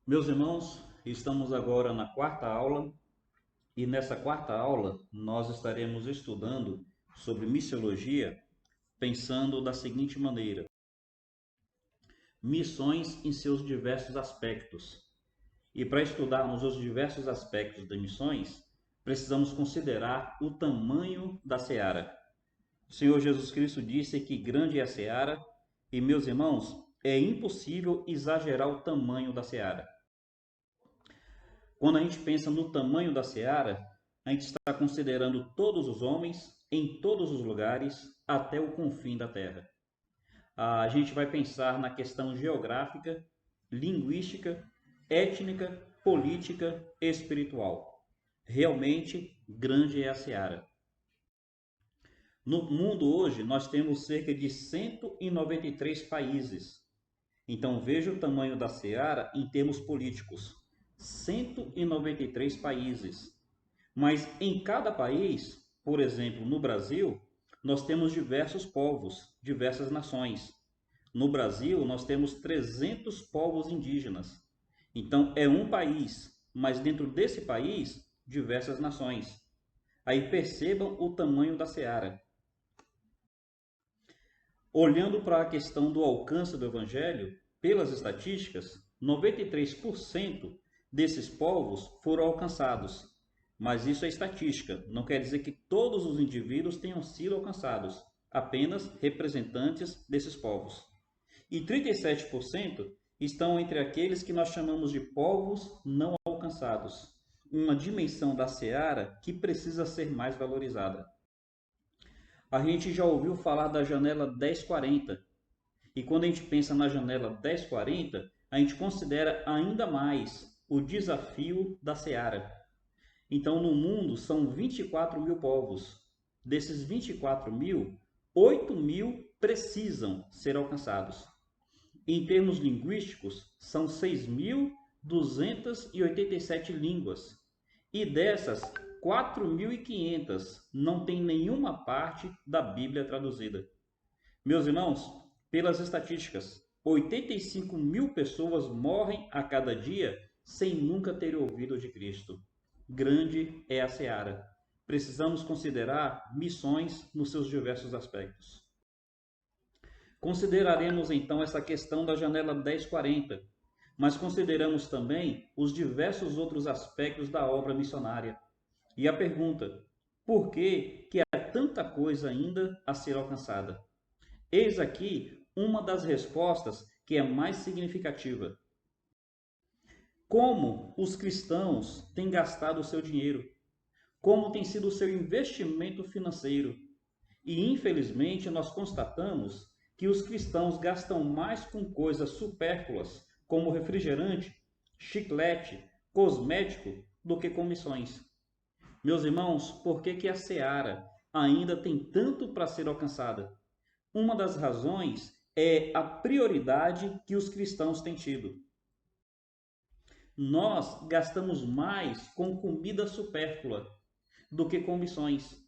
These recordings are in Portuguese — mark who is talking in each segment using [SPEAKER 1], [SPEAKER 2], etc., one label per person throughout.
[SPEAKER 1] Meus irmãos, estamos agora na quarta aula e nessa quarta aula nós estaremos estudando sobre missiologia, pensando da seguinte maneira: missões em seus diversos aspectos. E para estudarmos os diversos aspectos de missões, precisamos considerar o tamanho da seara. O Senhor Jesus Cristo disse que grande é a seara, e meus irmãos, é impossível exagerar o tamanho da seara. Quando a gente pensa no tamanho da seara, a gente está considerando todos os homens, em todos os lugares, até o confim da terra. A gente vai pensar na questão geográfica, linguística, étnica, política e espiritual. Realmente, grande é a seara. No mundo hoje, nós temos cerca de 193 países. Então, veja o tamanho da seara em termos políticos. 193 países. Mas em cada país, por exemplo, no Brasil, nós temos diversos povos, diversas nações. No Brasil, nós temos 300 povos indígenas. Então, é um país, mas dentro desse país, diversas nações. Aí percebam o tamanho da seara. Olhando para a questão do alcance do evangelho, pelas estatísticas, 93% desses povos foram alcançados. Mas isso é estatística, não quer dizer que todos os indivíduos tenham sido alcançados, apenas representantes desses povos. E 37% estão entre aqueles que nós chamamos de povos não alcançados, uma dimensão da seara que precisa ser mais valorizada. A gente já ouviu falar da janela 1040, e quando a gente pensa na janela 1040, a gente considera ainda mais o desafio da seara. Então, no mundo são 24 mil povos. Desses 24 mil, 8 mil precisam ser alcançados. Em termos linguísticos, são 6.287 línguas. E dessas, 4.500 não tem nenhuma parte da Bíblia traduzida. Meus irmãos, pelas estatísticas, 85 mil pessoas morrem a cada dia sem nunca ter ouvido de Cristo. Grande é a seara. Precisamos considerar missões nos seus diversos aspectos. Consideraremos então essa questão da janela 1040, mas consideramos também os diversos outros aspectos da obra missionária. E a pergunta: por que há tanta coisa ainda a ser alcançada? Eis aqui uma das respostas que é mais significativa. Como os cristãos têm gastado o seu dinheiro? Como tem sido o seu investimento financeiro? E infelizmente nós constatamos que os cristãos gastam mais com coisas supérfluas, como refrigerante, chiclete, cosmético, do que com missões. Meus irmãos, por que a seara ainda tem tanto para ser alcançada? Uma das razões é a prioridade que os cristãos têm tido. Nós gastamos mais com comida supérflua do que com missões.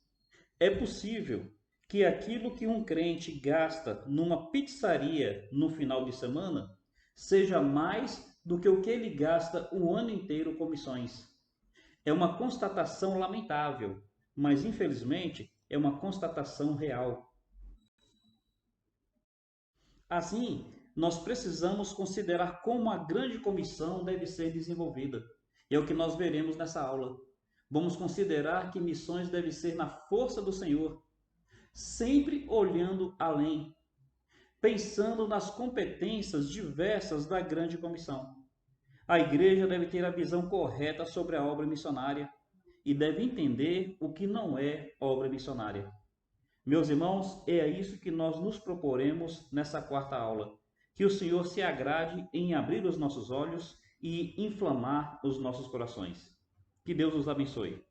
[SPEAKER 1] É possível que aquilo que um crente gasta numa pizzaria no final de semana seja mais do que o que ele gasta o ano inteiro com missões. É uma constatação lamentável, mas infelizmente é uma constatação real. Assim, nós precisamos considerar como a grande comissão deve ser desenvolvida. E é o que nós veremos nessa aula. Vamos considerar que missões devem ser na força do Senhor, sempre olhando além, pensando nas competências diversas da grande comissão. A igreja deve ter a visão correta sobre a obra missionária e deve entender o que não é obra missionária. Meus irmãos, é a isso que nós nos proporemos nessa quarta aula. Que o Senhor se agrade em abrir os nossos olhos e inflamar os nossos corações. Que Deus os abençoe.